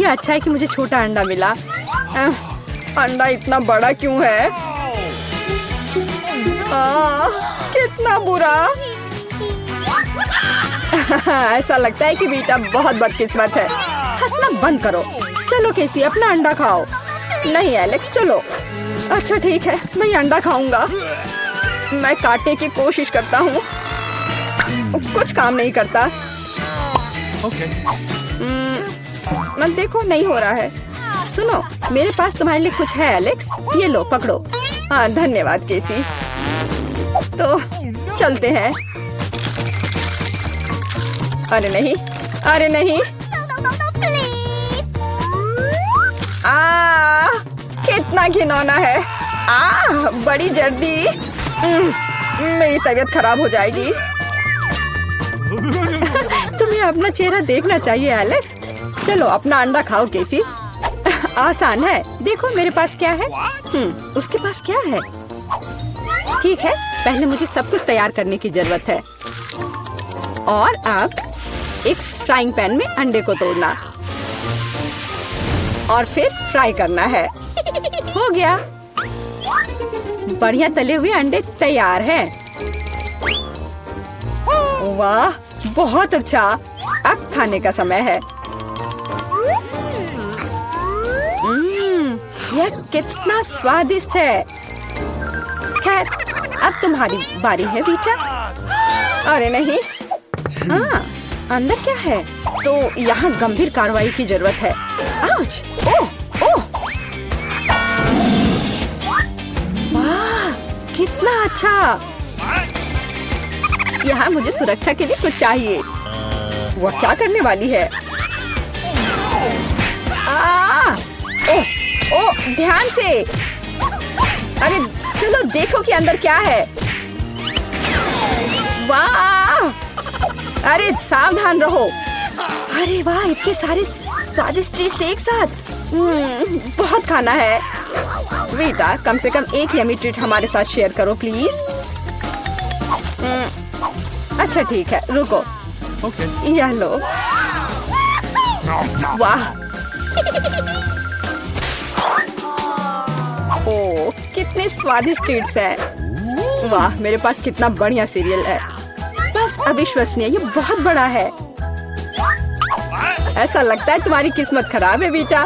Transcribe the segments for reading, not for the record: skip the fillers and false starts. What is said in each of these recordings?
ये अच्छा है कि मुझे छोटा अंडा मिला। अंडा इतना बड़ा क्यों है? कितना बुरा। ऐसा लगता है कि बेटा बहुत बदकिस्मत है। हंसना बंद करो। चलो केसी, अपना अंडा खाओ। नहीं एलेक्स, चलो। अच्छा ठीक है, मैं ये अंडा खाऊंगा। मैं काटने की कोशिश करता हूँ, कुछ काम नहीं करता। मत देखो, नहीं हो रहा है। सुनो, मेरे पास तुम्हारे लिए कुछ है एलेक्स, ये लो पकड़ो। हाँ धन्यवाद केसी। तो चलते हैं। अरे नहीं, अरे नहीं। कितना घिनौना है। बड़ी जल्दी। मेरी तबीयत खराब हो जाएगी। तुम्हें अपना चेहरा देखना चाहिए एलेक्स। चलो अपना अंडा खाओ केसी। आसान है। देखो मेरे पास क्या है। उसके पास क्या है? ठीक है, पहले मुझे सब कुछ तैयार करने की जरूरत है। और अब एक फ्राइंग पैन में अंडे को तोड़ना और फिर फ्राई करना है। हो गया। बढ़िया तले हुए अंडे तैयार हैं। वाह, बहुत अच्छा। अब खाने का समय है। यह कितना स्वादिष्ट है। खैर, अब तुम्हारी बारी है बीचा। अरे नहीं। अंदर क्या है? तो यहाँ गंभीर कार्रवाई की जरूरत है। आउच! ओह! ओह! वाह, कितना अच्छा। यहाँ मुझे सुरक्षा के लिए कुछ चाहिए। वह क्या करने वाली है? ओह! ओह! ध्यान से। अरे चलो देखो कि अंदर क्या है। वाह! अरे सावधान रहो। अरे वाह, इतने सारे स्वादिष्ट ट्रीट्स एक साथ। बहुत खाना है। वीटा, कम से कम एक यमी ट्रीट हमारे साथ शेयर करो प्लीज। अच्छा ठीक है, रुको। यह लो। वाह। ओह, कितने स्वादिष्ट ट्रीट्स हैं। वाह, मेरे पास कितना बढ़िया सीरियल है। बस अविश्वसनीय, ये बहुत बड़ा है। ऐसा लगता है तुम्हारी किस्मत खराब है बेटा।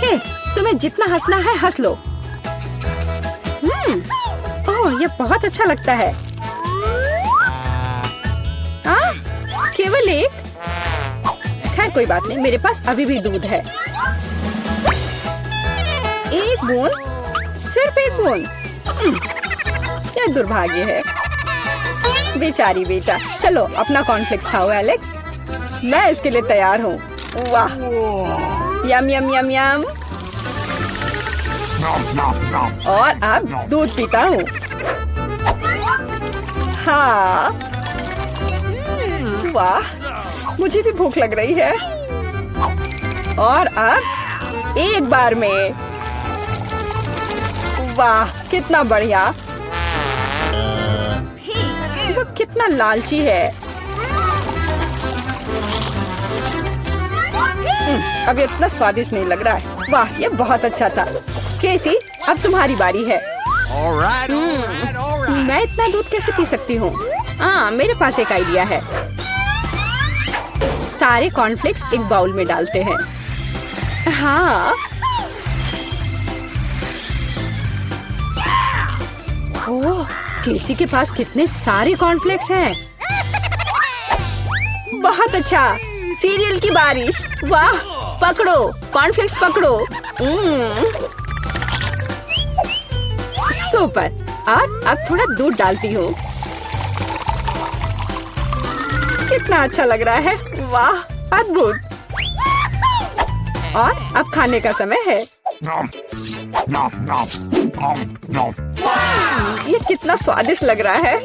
हे, तुम्हें जितना हंसना है हंस लो। ओह, ये बहुत अच्छा लगता है। केवल एक? खैर कोई बात नहीं, मेरे पास अभी भी दूध है। एक बूंद, सिर्फ एक बूंद। क्या दुर्भाग्य है। बेचारी बेटा। चलो अपना कॉर्नफ्लेक्स खाओ एलेक्स। मैं इसके लिए तैयार हूँ। वाह, यम यम यम यम। और अब दूध पीता हूँ। हाँ, वाह, मुझे भी भूख लग रही है। और अब एक बार में। वाह, कितना बढ़िया। वो कितना लालची है। अब इतना स्वादिष्ट नहीं लग रहा है। वाह, ये बहुत अच्छा था। केसी, अब तुम्हारी बारी है। मैं इतना दूध कैसे पी सकती हूँ? मेरे पास एक आइडिया है। सारे कॉर्नफ्लेक्स एक बाउल में डालते हैं। हाँ। ओह, केसी के पास कितने सारे कॉर्नफ्लेक्स हैं। बहुत अच्छा। सीरियल की बारिश। वाह, पकड़ो कॉर्नफ्लेक्स पकड़ो। सुपर। और अब थोड़ा दूध डालती हूँ। कितना अच्छा लग रहा है। वाह, अद्भुत। और अब खाने का समय है। ये कितना स्वादिष्ट लग रहा है।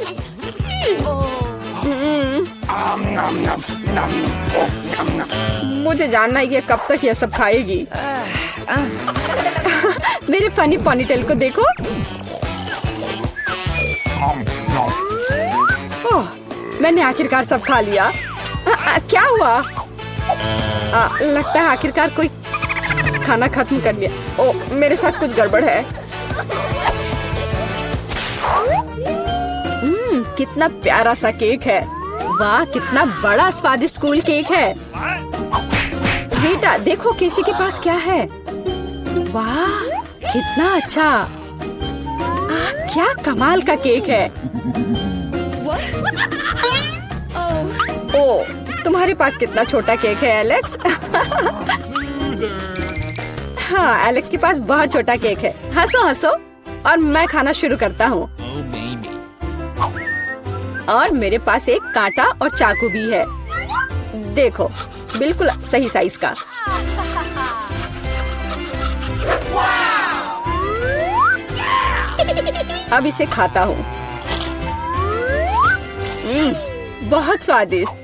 मुझे जानना है ये कब तक ये सब खाएगी। मेरे फनी पॉनीटेल को देखो। ओह, मैंने आखिरकार सब खा लिया। क्या हुआ? लगता है आखिरकार कोई खाना खत्म कर लिया। ओ, मेरे साथ कुछ गड़बड़ है। कितना प्यारा सा केक है। वाह, कितना बड़ा स्वादिष्ट कूल केक है। बेटा देखो किसी के पास क्या है। वाह, कितना अच्छा। क्या कमाल का केक है। ओ, तुम्हारे पास कितना छोटा केक है एलेक्स। हाँ, एलेक्स के पास बहुत छोटा केक है। हंसो हंसो और मैं खाना शुरू करता हूँ। और मेरे पास एक कांटा और चाकू भी है। देखो, बिल्कुल सही साइज का। अब इसे खाता हूँ। बहुत स्वादिष्ट।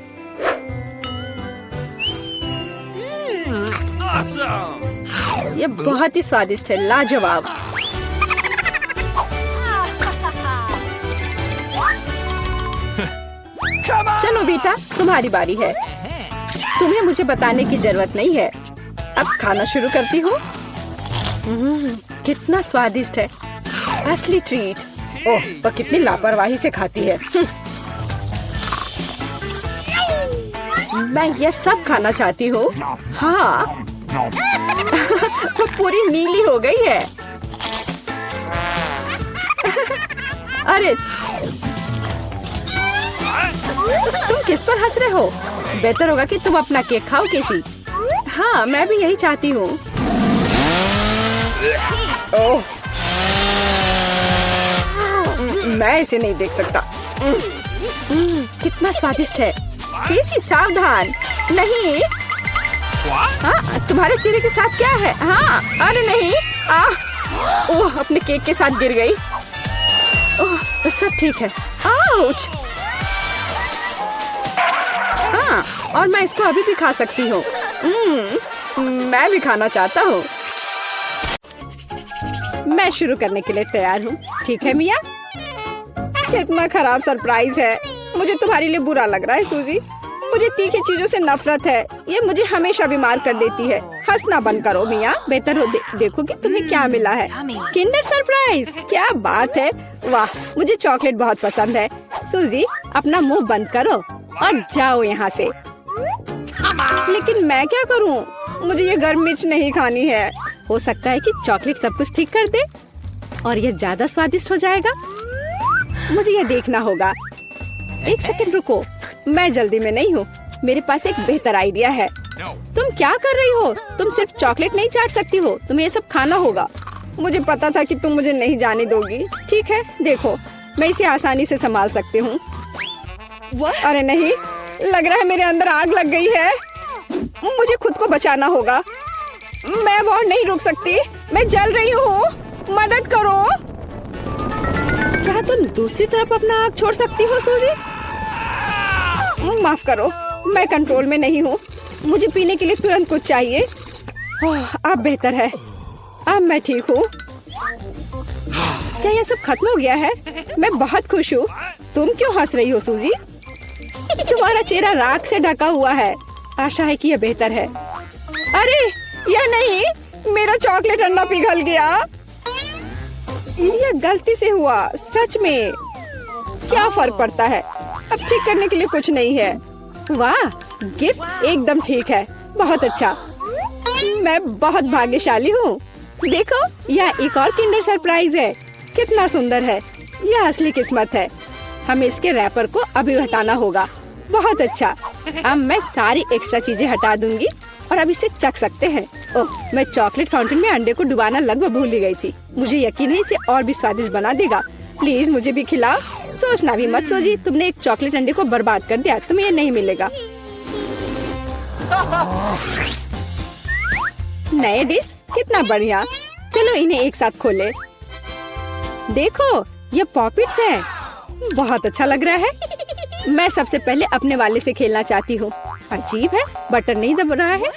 ये बहुत ही स्वादिष्ट है, लाजवाब। चलो बेटा, तुम्हारी बारी है। तुम्हें मुझे बताने की जरूरत नहीं है। अब खाना शुरू करती हूँ। कितना स्वादिष्ट है, असली ट्रीट। ओह, वो कितनी लापरवाही से खाती है। मैं ये सब खाना चाहती हूँ। हाँ। वो पूरी नीली हो गई है। अरे, तुम किस पर हंस रहे हो? बेहतर होगा कि तुम अपना केक खाओ किसी। हाँ, मैं भी यही चाहती हूँ। ओह, मैं इसे नहीं देख सकता। कितना स्वादिष्ट है। केसी सावधान, नहीं। हाँ, तुम्हारे चेहरे के साथ क्या है? हाँ, अरे नहीं। ओह, अपने केक के साथ गिर गई। ओह, सब ठीक है। आउच। हाँ, और मैं इसको अभी भी खा सकती हूँ। मैं भी खाना चाहता हूँ। मैं शुरू करने के लिए तैयार हूँ। ठीक है मिया? कितना खराब सरप्राइज है। मुझे तुम्हारे लिए बुरा लग रहा है सूजी। मुझे तीखी चीजों से नफरत है। ये मुझे हमेशा बीमार कर देती है। हंसना बंद करो मिया। बेहतर हो देखो कि तुम्हें क्या मिला है। किंडर सरप्राइज, क्या बात है। वाह, मुझे चॉकलेट बहुत पसंद है। सूजी, अपना मुंह बंद करो और जाओ यहाँ से। लेकिन मैं क्या करूँ? मुझे ये गर्म मिर्च नहीं खानी है। हो सकता है कि चॉकलेट सब कुछ ठीक कर दे और ये ज्यादा स्वादिष्ट हो जाएगा। मुझे ये देखना होगा। एक सेकंड रुको, मैं जल्दी में नहीं हूँ। मेरे पास एक बेहतर आइडिया है। तुम क्या कर रही हो? तुम सिर्फ चॉकलेट नहीं चाट सकती हो, तुम्हें ये सब खाना होगा। मुझे पता था कि तुम मुझे नहीं जाने दोगी। ठीक है, देखो, मैं इसे आसानी से संभाल सकती हूँ। अरे नहीं, लग रहा है मेरे अंदर आग लग गई है। मुझे खुद को बचाना होगा। मैं और नहीं रुक सकती। मैं जल रही हूँ, मदद करो। क्या तुम दूसरी तरफ अपना आग छोड़ सकती हो सूजी? माफ करो, मैं कंट्रोल में नहीं हूँ। मुझे पीने के लिए तुरंत कुछ चाहिए। अब बेहतर है। अब मैं ठीक हूँ। क्या ये सब खत्म हो गया है? मैं बहुत खुश हूँ। तुम क्यों हंस रही हो सूजी? तुम्हारा चेहरा राख से ढका हुआ है। आशा है कि यह बेहतर है। अरे यह नहीं, मेरा चॉकलेट अंडा पिघल गया। यह गलती से हुआ, सच में। क्या फर्क पड़ता है? अब ठीक करने के लिए कुछ नहीं है। वाह, गिफ्ट एकदम ठीक है। बहुत अच्छा। मैं बहुत भाग्यशाली हूँ। देखो, यह एक और किंडर सरप्राइज है। कितना सुंदर है। यह असली किस्मत है। हमें इसके रैपर को अभी हटाना होगा। बहुत अच्छा। अब मैं सारी एक्स्ट्रा चीजें हटा दूंगी और अब इसे चख सकते हैं। ओह, मैं चॉकलेट फाउंटेन में अंडे को डुबाना लगभग भूल ही गई थी। मुझे यकीन है इसे और भी स्वादिष्ट बना देगा। प्लीज मुझे भी खिलाओ। सोचना भी मत सूजी, तुमने एक चॉकलेट अंडे को बर्बाद कर दिया। तुम्हें ये नहीं मिलेगा। नए डिश, कितना बढ़िया। चलो इन्हें एक साथ खोले। देखो, ये पॉपिट्स है। बहुत अच्छा लग रहा है। मैं सबसे पहले अपने वाले से खेलना चाहती हूँ। अजीब है, बटन नहीं दब रहा है।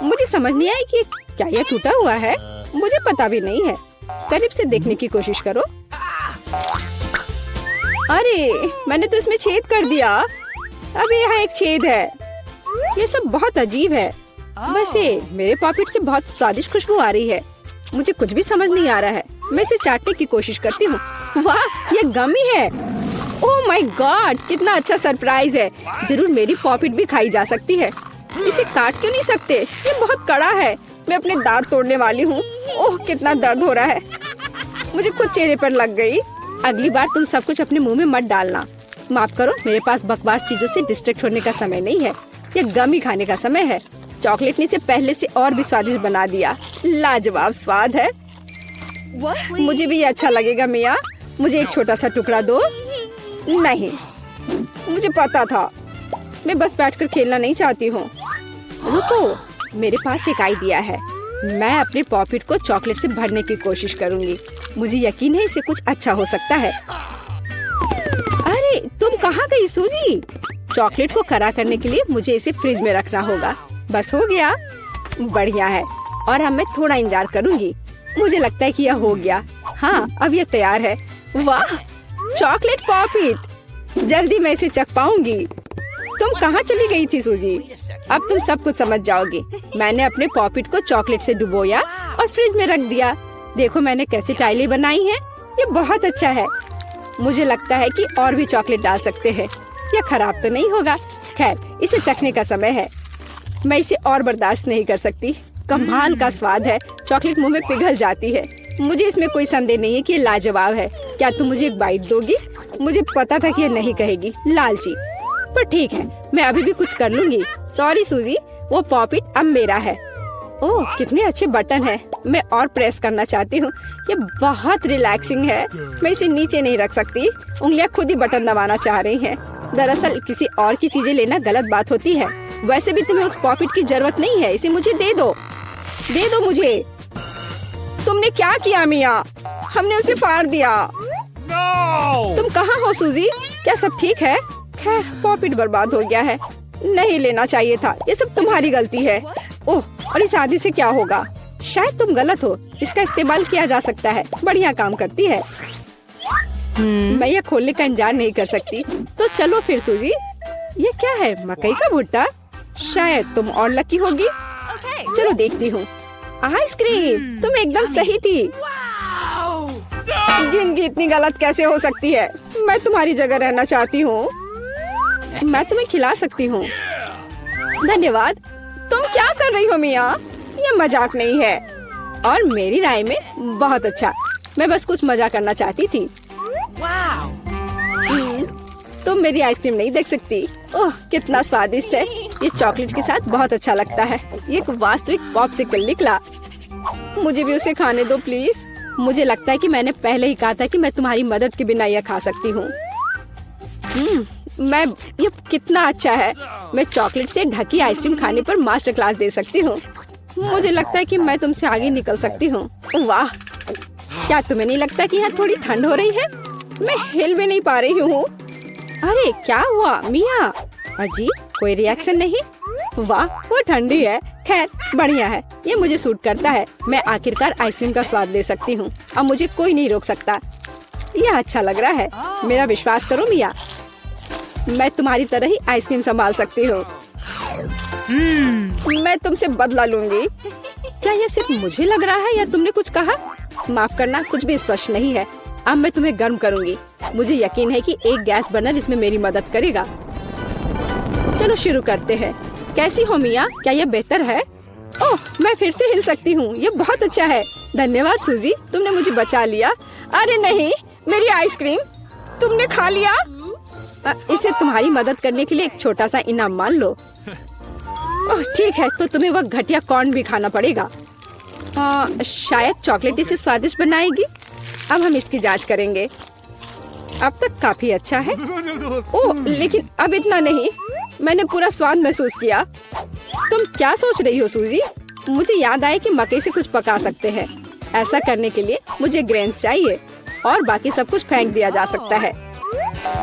मुझे समझ नहीं आई कि क्या यह टूटा हुआ है। मुझे पता भी नहीं है। करीब से देखने की कोशिश करो। अरे, मैंने तो इसमें छेद कर दिया। अब यहाँ एक छेद है। ये सब बहुत अजीब है। वैसे मेरे पॉकेट से बहुत स्वादिष्ट खुशबू आ रही है। मुझे कुछ भी समझ नहीं आ रहा है। मैं इसे चाटने की कोशिश करती हूँ। वाह, ये गमी है। ओह माय गॉड, कितना अच्छा सरप्राइज है। जरूर मेरी पॉकेट भी खाई जा सकती है। इसे काट क्यों नहीं सकते? ये बहुत कड़ा है। मैं अपने दांत तोड़ने वाली हूँ। ओह, कितना दर्द हो रहा है। मुझे खुद चेहरे पर लग गई। अगली बार तुम सब कुछ अपने मुंह में मत डालना। माफ करो, मेरे पास बकवास चीजों से डिस्ट्रैक्ट होने का समय नहीं है। ये गम ही खाने का समय है। चॉकलेट ने इसे पहले से और भी स्वादिष्ट बना दिया। लाजवाब स्वाद है। मुझे भी ये अच्छा लगेगा मिया। मुझे एक छोटा सा टुकड़ा दो। नहीं, मुझे पता था। मैं बस बैठकर खेलना नहीं चाहती हूँ। रुको, मेरे पास एक आइडिया है। मैं अपने पॉकेट को चॉकलेट से भरने की कोशिश करूंगी। मुझे यकीन है इसे कुछ अच्छा हो सकता है। अरे तुम कहाँ गई सूजी? चॉकलेट को कड़ा करने के लिए मुझे इसे फ्रिज में रखना होगा। बस हो गया। बढ़िया है। और अब मैं थोड़ा इंतजार करूंगी। मुझे लगता है कि यह हो गया। हाँ, अब यह तैयार है। वाह, चॉकलेट पॉकेट। जल्दी मैं इसे चख पाऊंगी। तुम कहाँ चली गई थी सूजी? अब तुम सब कुछ समझ जाओगी। मैंने अपने पॉकेट को चॉकलेट से डुबोया और फ्रिज में रख दिया। देखो मैंने कैसी टाइलें बनाई हैं। ये बहुत अच्छा है। मुझे लगता है कि और भी चॉकलेट डाल सकते हैं। यह खराब तो नहीं होगा। खैर, इसे चखने का समय है। मैं इसे और बर्दाश्त नहीं कर सकती। कमाल का स्वाद है। चॉकलेट मुंह में पिघल जाती है। मुझे इसमें कोई संदेह नहीं है कि ये लाजवाब है। क्या तुम मुझे एक बाइट दोगी? मुझे पता था कि ये नहीं कहेगी, लालची। पर ठीक है, मैं अभी भी कुछ कर लूंगी। सॉरी सूजी, वो पॉकेट अब मेरा है। ओह, कितने अच्छे बटन है। मैं और प्रेस करना चाहती हूँ। ये बहुत रिलैक्सिंग है। मैं इसे नीचे नहीं रख सकती। उंगलियां खुद ही बटन दबाना चाह रही हैं। दरअसल किसी और की चीजें लेना गलत बात होती है। वैसे भी तुम्हें उस पॉकेट की जरूरत नहीं है। इसे मुझे दे दो। दे दो मुझे। तुमने क्या किया मिया? हमने उसे फाड़ दिया। तुम कहाँ हो सूजी? क्या सब ठीक है? खैर, पॉकेट बर्बाद हो गया है। नहीं लेना चाहिए था। ये सब तुम्हारी गलती है। ओह, और इस आदि से क्या होगा? शायद तुम गलत हो। इसका इस्तेमाल किया जा सकता है। बढ़िया काम करती है। मैं यह खोलने का इंतजार नहीं कर सकती। तो चलो फिर सूजी। ये क्या है? मकई का भुट्टा? शायद तुम और लकी होगी। चलो देखती हूँ। आइसक्रीम, तुम एकदम सही थी। जिंदगी इतनी गलत कैसे हो सकती है? मैं तुम्हारी जगह रहना चाहती हूँ। मैं तुम्हें खिला सकती हूँ। धन्यवाद। तुम क्या कर रही हो मिया? ये मजाक नहीं है। और मेरी राय में बहुत अच्छा। मैं बस कुछ मजा करना चाहती थी। तुम मेरी आइसक्रीम नहीं देख सकती। ओह, कितना स्वादिष्ट है। ये चॉकलेट के साथ बहुत अच्छा लगता है। ये एक वास्तविक पॉप्सिकल निकला। मुझे भी उसे खाने दो प्लीज। मुझे लगता है कि मैंने पहले ही कहा था कि मैं तुम्हारी मदद के बिना यह खा सकती हूँ। ये कितना अच्छा है। मैं चॉकलेट से ढकी आइसक्रीम खाने पर मास्टर क्लास दे सकती हूँ। मुझे लगता है कि मैं तुमसे आगे निकल सकती हूँ। वाह, क्या तुम्हें नहीं लगता कि यहाँ थोड़ी ठंड हो रही है? मैं हिल भी नहीं पा रही हूँ। अरे क्या हुआ मिया? अजी, कोई रिएक्शन नहीं? वाह, वो ठंडी है। खैर, बढ़िया है। ये मुझे सूट करता है। मैं आखिरकार आइसक्रीम का स्वाद ले सकती हूँ। अब मुझे कोई नहीं रोक सकता। यह अच्छा लग रहा है। मेरा विश्वास करो मिया, मैं तुम्हारी तरह ही आइसक्रीम संभाल सकती हूँ। मैं तुमसे बदला लूंगी। क्या यह सिर्फ मुझे लग रहा है या तुमने कुछ कहा? माफ करना, कुछ भी स्पष्ट नहीं है। अब मैं तुम्हें गर्म करूंगी। मुझे यकीन है कि एक गैस बर्नर इसमें मेरी मदद करेगा। चलो शुरू करते हैं। कैसी हो मिया? क्या यह बेहतर है? ओह, मैं फिर से हिल सकती हूँ। ये बहुत अच्छा है। धन्यवाद सूजी, तुमने मुझे बचा लिया। अरे नहीं, मेरी आइसक्रीम तुमने खा लिया। इसे तुम्हारी मदद करने के लिए एक छोटा सा इनाम मान लो। ओह ठीक है, तो तुम्हें वह घटिया कॉर्न भी खाना पड़ेगा। शायद चॉकलेट इसे स्वादिष्ट बनाएगी। अब हम इसकी जांच करेंगे। अब तक काफी अच्छा है। ओह, लेकिन अब इतना नहीं। मैंने पूरा स्वाद महसूस किया। तुम क्या सोच रही हो सूजी? मुझे याद आया कि मकई से कुछ पका सकते हैं। ऐसा करने के लिए मुझे ग्रेन्स चाहिए और बाकी सब कुछ फेंक दिया जा सकता है।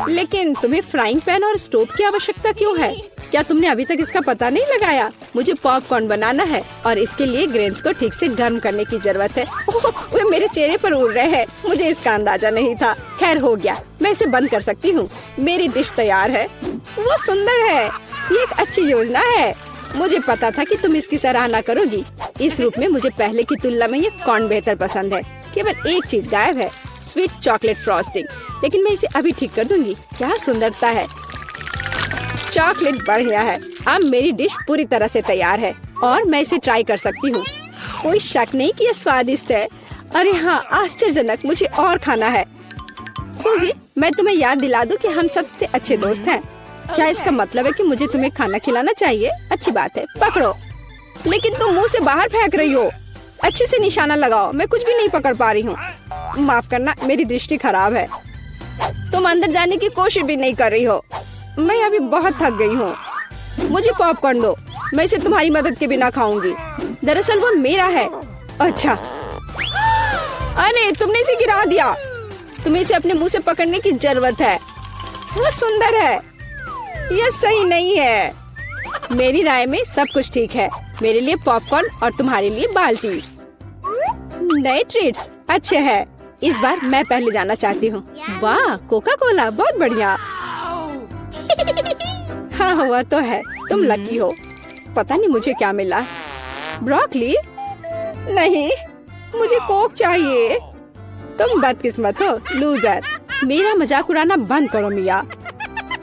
लेकिन तुम्हें फ्राइंग पैन और स्टोव की आवश्यकता क्यों है? क्या तुमने अभी तक इसका पता नहीं लगाया? मुझे पॉपकॉर्न बनाना है और इसके लिए ग्रेन्स को ठीक से गर्म करने की जरूरत है। ओह, वे मेरे चेहरे पर उड़ रहे हैं। मुझे इसका अंदाजा नहीं था। खैर हो गया, मैं इसे बंद कर सकती हूँ। मेरी डिश तैयार है। वो सुंदर है। ये एक अच्छी योजना है। मुझे पता था कि तुम इसकी सराहना करोगी। इस रूप में मुझे पहले की तुलना में ये कौन बेहतर पसंद है। केवल एक चीज गायब है, स्वीट चॉकलेट फ्रॉस्टिंग, लेकिन मैं इसे अभी ठीक कर दूंगी। क्या सुंदरता है, चॉकलेट बढ़िया है। अब मेरी डिश पूरी तरह से तैयार है और मैं इसे ट्राई कर सकती हूँ। कोई शक नहीं कि ये स्वादिष्ट है। अरे हाँ, आश्चर्यजनक, मुझे और खाना है। सूजी, मैं तुम्हें याद दिला दूं कि हम सबसे अच्छे दोस्त हैं। क्या इसका मतलब है कि मुझे तुम्हें खाना खिलाना चाहिए? अच्छी बात है, पकड़ो। लेकिन तुम मुंह से बाहर फेंक रही हो। अच्छे से निशाना लगाओ, मैं कुछ भी नहीं पकड़ पा रही हूँ। माफ करना, मेरी दृष्टि खराब है। तुम अंदर जाने की कोशिश भी नहीं कर रही हो। मैं अभी बहुत थक गई हूँ। मुझे पॉपकॉर्न दो, मैं इसे तुम्हारी मदद के बिना खाऊंगी। दरअसल वो मेरा है। अच्छा, अरे तुमने इसे गिरा दिया। तुम्हें इसे अपने मुंह से पकड़ने की जरूरत है। वो सुंदर है। यह सही नहीं है। मेरी राय में सब कुछ ठीक है। मेरे लिए पॉपकॉर्न और तुम्हारे लिए बाल्टी। नए ट्रीट्स अच्छे हैं। इस बार मैं पहले जाना चाहती हूँ। वाह, कोका कोला, बहुत बढ़िया। हाँ, हुआ तो है। तुम लकी हो। पता नहीं मुझे क्या मिला। ब्रोकली? नहीं, मुझे कोक चाहिए। तुम बदकिस्मत हो, लूजर। मेरा मजाक उड़ाना बंद करो मिया।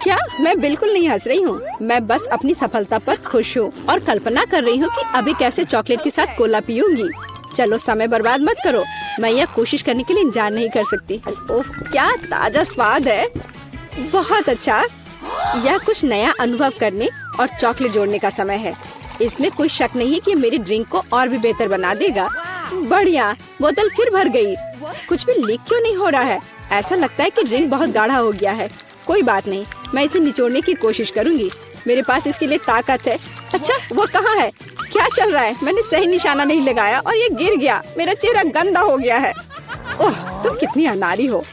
क्या? मैं बिल्कुल नहीं हंस रही हूँ। मैं बस अपनी सफलता पर खुश हूँ और कल्पना कर रही हूँ कि अभी कैसे चॉकलेट के साथ कोला पीऊंगी। चलो, समय बर्बाद मत करो। मैं यह कोशिश करने के लिए इंतजार नहीं कर सकती। ओह, क्या ताजा स्वाद है। बहुत अच्छा। यह कुछ नया अनुभव करने और चॉकलेट जोड़ने का समय है। इसमें कोई शक नहीं है कि मेरी ड्रिंक को और भी बेहतर बना देगा। बढ़िया, बोतल फिर भर गई। कुछ भी लीक क्यों नहीं हो रहा है? ऐसा लगता है कि ड्रिंक बहुत गाढ़ा हो गया है। कोई बात नहीं, मैं इसे निचोड़ने की कोशिश करूंगी। मेरे पास इसके लिए ताकत है। अच्छा, वो कहाँ है? क्या चल रहा है? मैंने सही निशाना नहीं लगाया और ये गिर गया। मेरा चेहरा गंदा हो गया है। ओह, तुम कितनी अनाड़ी हो।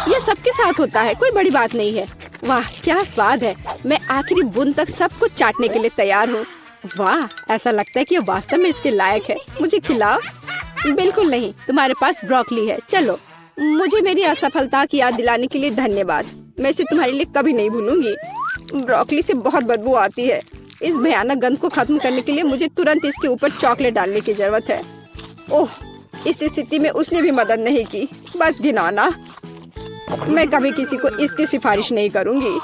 यह सबके साथ होता है, कोई बड़ी बात नहीं है। वाह, क्या स्वाद है। मैं आखिरी बूंद तक सब कुछ चाटने के लिए तैयार हूँ। वाह, ऐसा लगता है कि ये वास्तव में इसके लायक है। मुझे खिलाओ। बिल्कुल नहीं, तुम्हारे पास ब्रोकली है। चलो, मुझे मेरी असफलता की याद दिलाने के लिए धन्यवाद। मैं इसे तुम्हारे लिए कभी नहीं भूलूंगी। ब्रोकली से बहुत बदबू आती है। इस भयानक गंध को खत्म करने के लिए मुझे तुरंत इसके ऊपर चॉकलेट डालने की जरूरत है। ओह, इस स्थिति में उसने भी मदद नहीं की। बस घिनौना। मैं कभी किसी को इसकी सिफारिश नहीं करूंगी।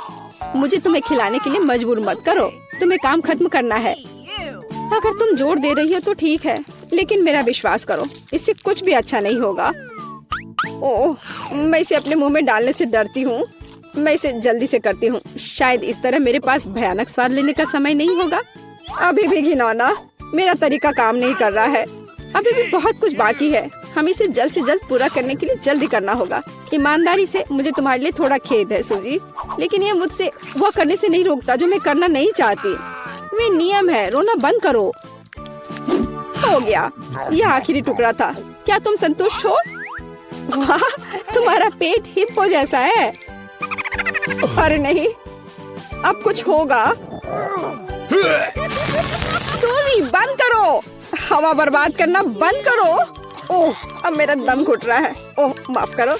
मुझे तुम्हें खिलाने के लिए मजबूर मत करो। तुम्हें काम खत्म करना है। अगर तुम जोर दे रही हो तो ठीक है, लेकिन मेरा विश्वास करो, इससे कुछ भी अच्छा नहीं होगा। ओह, मैं इसे अपने मुंह में डालने से डरती हूँ। मैं इसे जल्दी से करती हूँ। शायद इस तरह मेरे पास भयानक स्वाद लेने का समय नहीं होगा। अभी भी घिनौना। मेरा तरीका काम नहीं कर रहा है। अभी भी बहुत कुछ बाकी है। हमें इसे जल्द से जल्द पूरा करने के लिए जल्दी करना होगा। ईमानदारी से, मुझे तुम्हारे लिए थोड़ा खेद है सूजी, लेकिन ये मुझसे वो करने से नहीं रोकता जो मैं करना नहीं चाहती। वे नियम है। रोना बंद करो। हो गया, यह आखिरी टुकड़ा था। क्या तुम संतुष्ट हो? वाह, तुम्हारा पेट हिप्पो जैसा है। अरे नहीं, अब कुछ होगा। सूजी, बंद करो। हवा बर्बाद करना बंद करो। ओह, अब मेरा दम घुट रहा है। ओह, माफ करो।